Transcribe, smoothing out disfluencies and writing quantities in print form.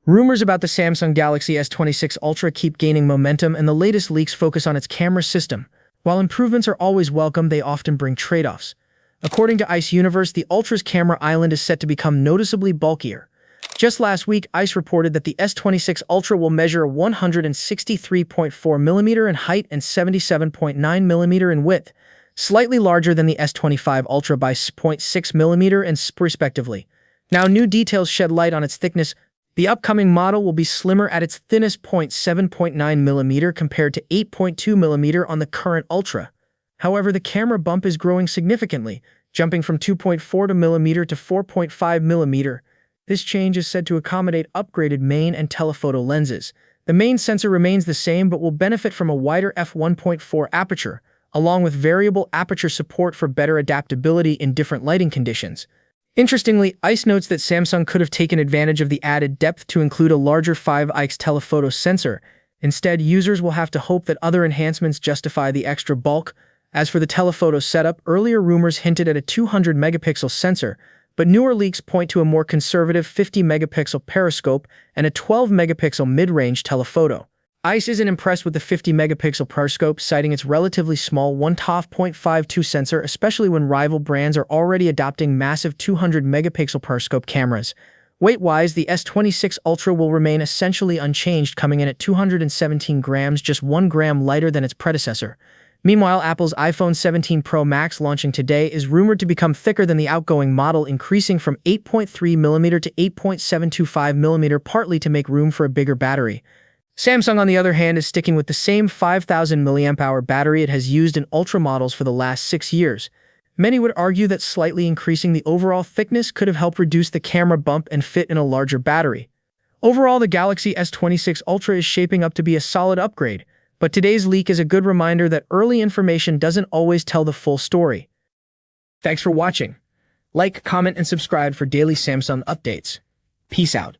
Rumors about the Samsung Galaxy S26 Ultra keep gaining momentum, and the latest leaks focus on its camera system. While improvements are always welcome, they often bring trade-offs. According to ICE Universe, the Ultra's camera island is set to become noticeably bulkier. Just last week, ICE reported that the S26 Ultra will measure 163.4mm in height and 77.9mm in width, slightly larger than the S25 Ultra by 0.6mm and respectively. Now, new details shed light on its thickness. The upcoming model will be slimmer at its thinnest 7.9mm compared to 8.2mm on the current Ultra. However, the camera bump is growing significantly, jumping from 2.4mm to 4.5mm. This change is said to accommodate upgraded main and telephoto lenses. The main sensor remains the same but will benefit from a wider f1.4 aperture, along with variable aperture support for better adaptability in different lighting conditions. Interestingly, ICE notes that Samsung could have taken advantage of the added depth to include a larger 5x telephoto sensor. Instead, users will have to hope that other enhancements justify the extra bulk. As for the telephoto setup, earlier rumors hinted at a 200-megapixel sensor, but newer leaks point to a more conservative 50-megapixel periscope and a 12-megapixel mid-range telephoto. ICE isn't impressed with the 50-megapixel periscope, citing its relatively small 1.52 sensor, especially when rival brands are already adopting massive 200-megapixel periscope cameras. Weight-wise, the S26 Ultra will remain essentially unchanged, coming in at 217 grams, just 1 gram lighter than its predecessor. Meanwhile, Apple's iPhone 17 Pro Max, launching today, is rumored to become thicker than the outgoing model, increasing from 8.3mm to 8.725mm, partly to make room for a bigger battery. Samsung, on the other hand, is sticking with the same 5,000 mAh battery it has used in Ultra models for the last 6 years. Many would argue that slightly increasing the overall thickness could have helped reduce the camera bump and fit in a larger battery. Overall, the Galaxy S26 Ultra is shaping up to be a solid upgrade, but today's leak is a good reminder that early information doesn't always tell the full story. Thanks for watching. Like, comment, and subscribe for daily Samsung updates. Peace out.